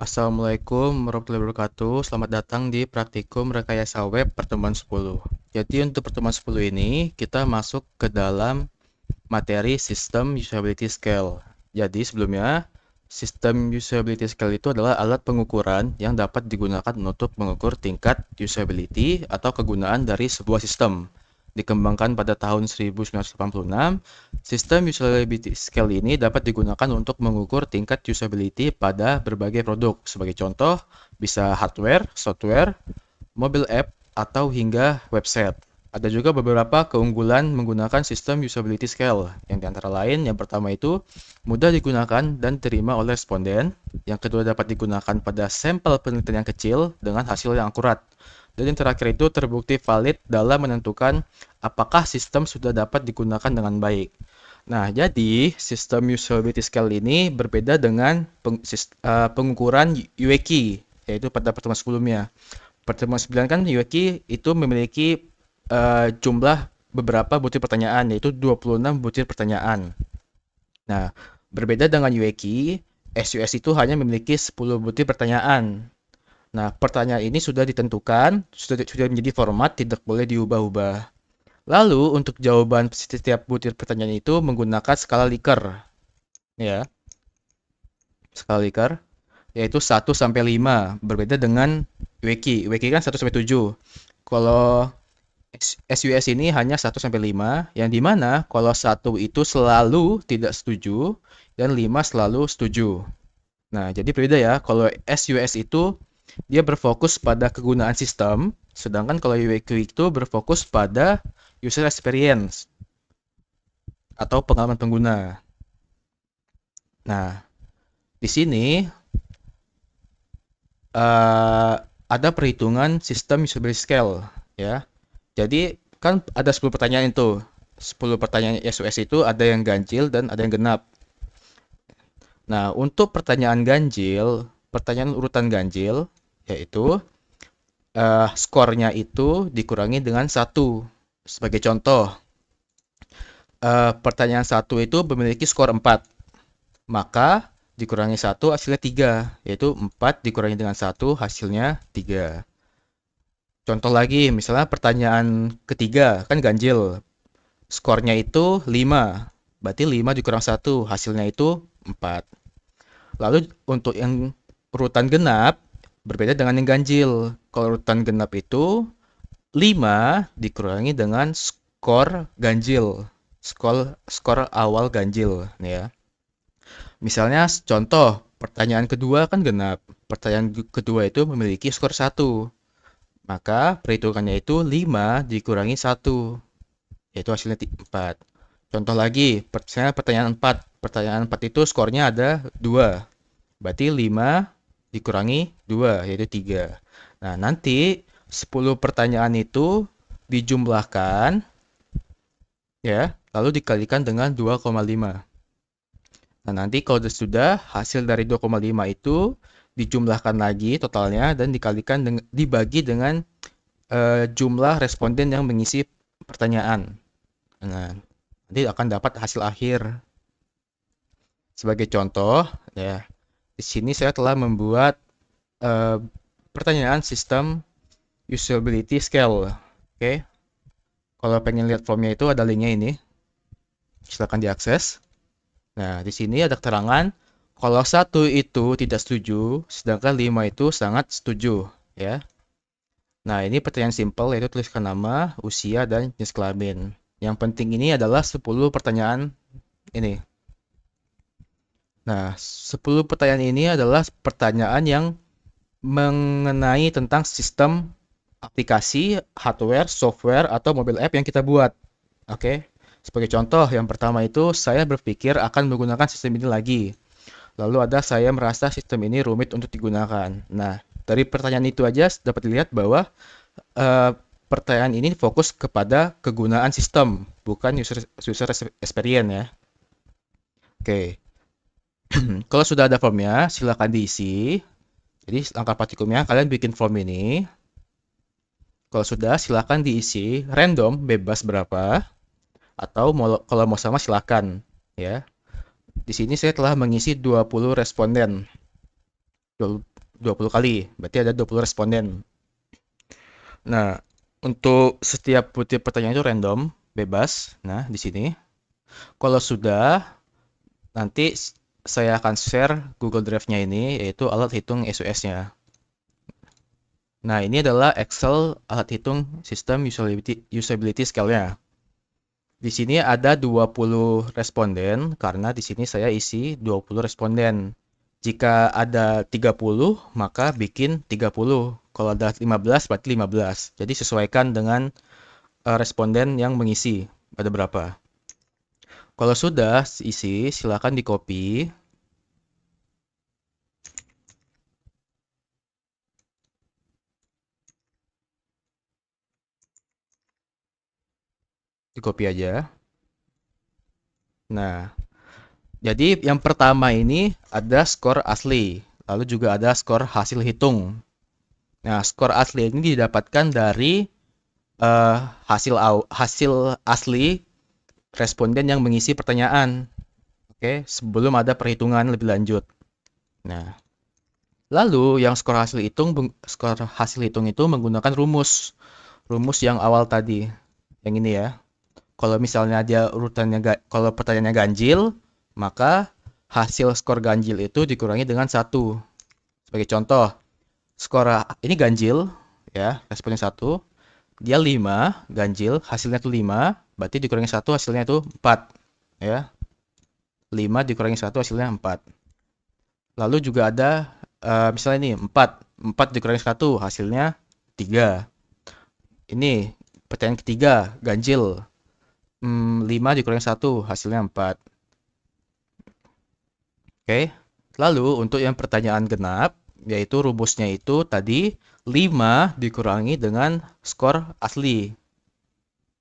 Assalamualaikum warahmatullahi wabarakatuh. Selamat datang di praktikum rekayasa web pertemuan 10. Jadi untuk pertemuan 10 ini kita masuk ke dalam materi sistem usability scale. Jadi sebelumnya sistem usability scale itu adalah alat pengukuran yang dapat digunakan untuk mengukur tingkat usability atau kegunaan dari sebuah sistem. Dikembangkan pada tahun 1986, sistem usability scale ini dapat digunakan untuk mengukur tingkat usability pada berbagai produk. Sebagai contoh, bisa hardware, software, mobile app, atau hingga website. Ada juga beberapa keunggulan menggunakan sistem usability scale, yang diantara lain yang pertama itu mudah digunakan dan diterima oleh responden, yang kedua dapat digunakan pada sampel penelitian yang kecil dengan hasil yang akurat, dan yang terakhir itu terbukti valid dalam menentukan apakah sistem sudah dapat digunakan dengan baik. Nah, jadi sistem usability scale ini berbeda dengan pengukuran UEKI, yaitu pada pertemuan sebelumnya. Pertemuan 9 kan UEKI itu memiliki jumlah beberapa butir pertanyaan, yaitu 26 butir pertanyaan. Nah, berbeda dengan UEKI, SUS itu hanya memiliki 10 butir pertanyaan. Nah, pertanyaan ini sudah ditentukan, sudah menjadi format, tidak boleh diubah-ubah. Lalu, untuk jawaban setiap butir pertanyaan itu menggunakan skala Likert, ya. Skala Likert yaitu 1 sampai 5, berbeda dengan WQ. WQ kan 1 sampai 7. Kalau SUS ini hanya 1 sampai 5, yang dimana kalau 1 itu selalu tidak setuju dan 5 selalu setuju. Nah, jadi berbeda ya. Kalau SUS itu dia berfokus pada kegunaan sistem, sedangkan kalau UX itu berfokus pada user experience atau pengalaman pengguna. Nah, di sini ada perhitungan sistem usability scale ya. Jadi kan ada 10 pertanyaan itu. 10 pertanyaan SUS itu ada yang ganjil dan ada yang genap. Nah, untuk pertanyaan urutan ganjil yaitu skornya itu dikurangi dengan 1. Sebagai contoh, pertanyaan 1 itu memiliki skor 4. Maka dikurangi 1 hasilnya 3, yaitu 4 dikurangi dengan 1 hasilnya 3. Contoh lagi, misalnya pertanyaan ketiga, kan ganjil. Skornya itu 5. Berarti 5 dikurang 1, hasilnya itu 4. Lalu untuk yang urutan genap, berbeda dengan yang ganjil. Kalau urutan genap itu 5 dikurangi dengan skor ganjil. Skor awal ganjil, nih ya. Misalnya contoh, pertanyaan kedua kan genap. Pertanyaan kedua itu memiliki skor 1. Maka perhitungannya itu 5 dikurangi 1, yaitu hasilnya 4. Contoh lagi, misalnya pertanyaan 4. Pertanyaan 4 itu skornya ada 2. Berarti 5 dikurangi 2, yaitu 3. Nah, nanti 10 pertanyaan itu dijumlahkan, ya, lalu dikalikan dengan 2,5. Nah, nanti kalau sudah hasil dari 2,5 itu dijumlahkan lagi totalnya dan dibagi dengan jumlah responden yang mengisi pertanyaan. Nah, nanti akan dapat hasil akhir. Sebagai contoh, ya, di sini saya telah membuat eh, pertanyaan sistem usability scale. Oke, kalau pengen lihat formnya itu ada linknya ini. Silakan diakses. Nah, di sini ada keterangan kalau 1 itu tidak setuju, sedangkan 5 itu sangat setuju, ya. Nah, ini pertanyaan simpel yaitu tuliskan nama, usia, dan jenis kelamin. Yang penting ini adalah 10 pertanyaan ini. Nah, 10 pertanyaan ini adalah pertanyaan yang mengenai tentang sistem aplikasi, hardware, software, atau mobile app yang kita buat. Oke. Sebagai contoh, yang pertama itu saya berpikir akan menggunakan sistem ini lagi. Lalu ada saya merasa sistem ini rumit untuk digunakan. Nah, dari pertanyaan itu aja dapat dilihat bahwa eh, pertanyaan ini fokus kepada kegunaan sistem, bukan user experience ya. Oke, kalau sudah ada formnya, silakan diisi. Jadi langkah praktikumnya kalian bikin form ini. Kalau sudah, silakan diisi random, bebas berapa, atau kalau mau sama silakan ya. Di sini saya telah mengisi 20 responden. 20 kali, berarti ada 20 responden. Nah, untuk setiap butir pertanyaan itu random, bebas. Nah, di sini. Kalau sudah, nanti saya akan share Google Drive-nya ini, yaitu alat hitung SUS-nya. Nah, ini adalah Excel alat hitung sistem usability scale-nya. Di sini ada 20 responden, karena di sini saya isi 20 responden. Jika ada 30, maka bikin 30. Kalau ada 15, berarti 15. Jadi sesuaikan dengan responden yang mengisi. Ada berapa? Kalau sudah isi, silakan di copy. Di copy aja. Nah, jadi yang pertama ini ada skor asli. Lalu juga ada skor hasil hitung. Nah, skor asli ini didapatkan dari eh, hasil asli responden yang mengisi pertanyaan. Oke, sebelum ada perhitungan lebih lanjut. Nah, lalu yang skor hasil hitung itu menggunakan rumus. Rumus yang awal tadi. Yang ini ya. Kalau misalnya dia kalau pertanyaannya ganjil, maka hasil skor ganjil itu dikurangi dengan 1. Sebagai contoh, skor ini ganjil, ya, responnya 1. Dia 5, ganjil, hasilnya itu 5, berarti dikurangi 1, hasilnya itu 4. Ya, 5 dikurangi 1, hasilnya 4. Lalu juga ada, misalnya ini 4. 4 dikurangi 1, hasilnya 3. Ini, pertanyaan ketiga, ganjil. 5 dikurangi 1, hasilnya 4. Oke. Lalu untuk yang pertanyaan genap, yaitu rumusnya itu tadi 5 dikurangi dengan skor asli.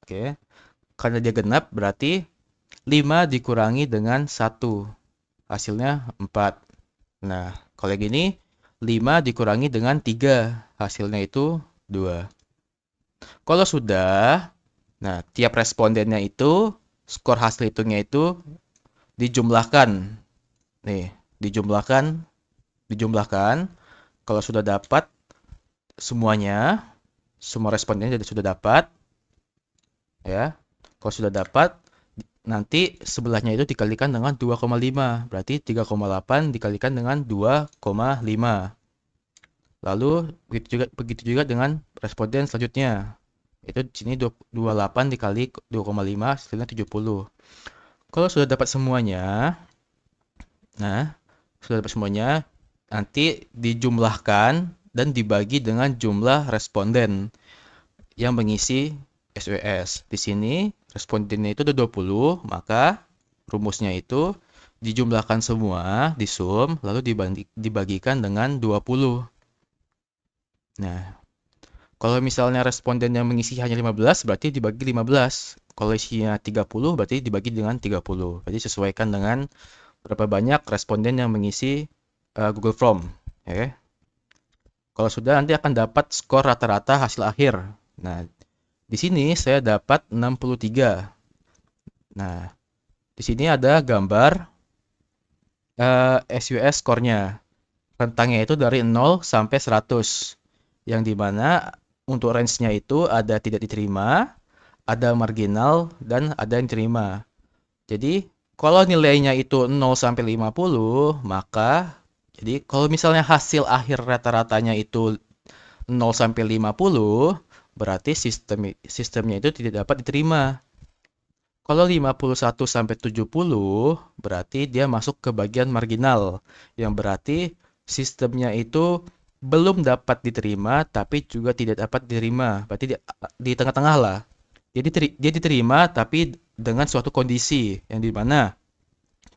Oke. Karena dia genap berarti 5 dikurangi dengan 1. Hasilnya 4. Nah, kalau gini 5 dikurangi dengan 3. Hasilnya itu 2. Kalau sudah, nah tiap respondennya itu skor hasil hitungnya itu dijumlahkan. Nih, dijumlahkan. Kalau sudah dapat semuanya, semua respondennya sudah dapat, ya. Kalau sudah dapat, nanti sebelahnya itu dikalikan dengan 2,5. Berarti 3,8 dikalikan dengan 2,5. Lalu begitu juga dengan responden selanjutnya. Itu di sini 28 dikali 2,5 hasilnya 70. Kalau sudah dapat semuanya, nah, sudah dapat semuanya, nanti dijumlahkan dan dibagi dengan jumlah responden yang mengisi SWS. Di sini respondennya itu ada 20, maka rumusnya itu dijumlahkan semua, disum, lalu dibagikan dengan 20. Nah, kalau misalnya responden yang mengisi hanya 15, berarti dibagi 15. Kalau isinya 30, berarti dibagi dengan 30. Berarti sesuaikan dengan berapa banyak responden yang mengisi Google Form. Okay. Kalau sudah, nanti akan dapat skor rata-rata hasil akhir. Nah, di sini saya dapat 63. Nah, di sini ada gambar SUS skornya. Rentangnya itu dari 0 sampai 100. Yang dimana untuk range-nya itu ada tidak diterima, ada marginal, dan ada yang diterima. Jadi, kalau nilainya itu 0 sampai 50, maka jadi kalau misalnya hasil akhir rata-ratanya itu 0 sampai 50, berarti sistemnya itu tidak dapat diterima. Kalau 51 sampai 70, berarti dia masuk ke bagian marginal, yang berarti sistemnya itu belum dapat diterima, tapi juga tidak dapat diterima. Berarti di tengah-tengah lah. Jadi dia diterima, tapi dengan suatu kondisi, yang di mana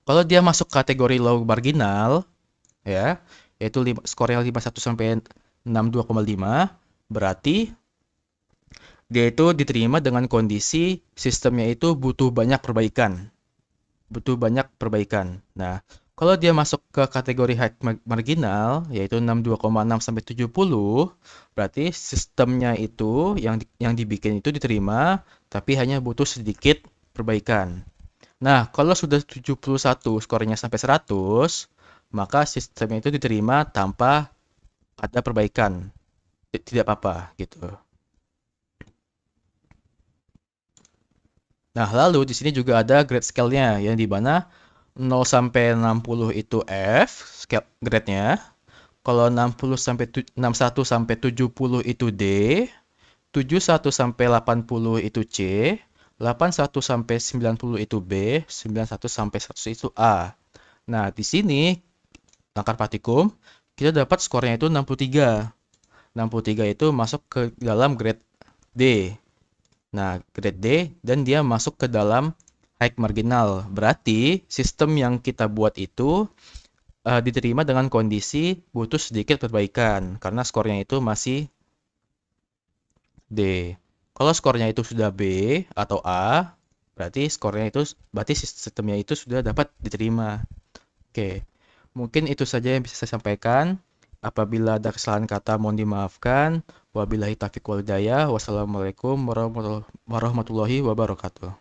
kalau dia masuk kategori low marginal, ya, yaitu skornya 51 sampai 62,5, berarti dia itu diterima dengan kondisi sistemnya itu butuh banyak perbaikan. Butuh banyak perbaikan. Nah, kalau dia masuk ke kategori high marginal, yaitu 62,6 sampai 70, berarti sistemnya itu yang dibikin itu diterima, tapi hanya butuh sedikit perbaikan. Nah, kalau sudah 71 skornya sampai 100, maka sistemnya itu diterima tanpa ada perbaikan. Tidak apa-apa gitu. Nah, lalu di sini juga ada grade scale-nya yang di mana 0 sampai 60 itu F scale grade-nya. Kalau 60 sampai 61 sampai 70 itu D, 71 sampai 80 itu C, 81 sampai 90 itu B, 91 sampai 100 itu A. Nah, di sini langkah praktikum kita dapat skornya itu 63. 63 itu masuk ke dalam grade D. Nah, grade D dan dia masuk ke dalam high marginal. Berarti sistem yang kita buat itu diterima dengan kondisi butuh sedikit perbaikan karena skornya itu masih D. Kalau skornya itu sudah B atau A, berarti sistemnya itu sudah dapat diterima. Oke, mungkin itu saja yang bisa saya sampaikan. Apabila ada kesalahan kata mohon dimaafkan. Wabillahi taufiq wal hidayah. Wassalamualaikum warahmatullahi wabarakatuh.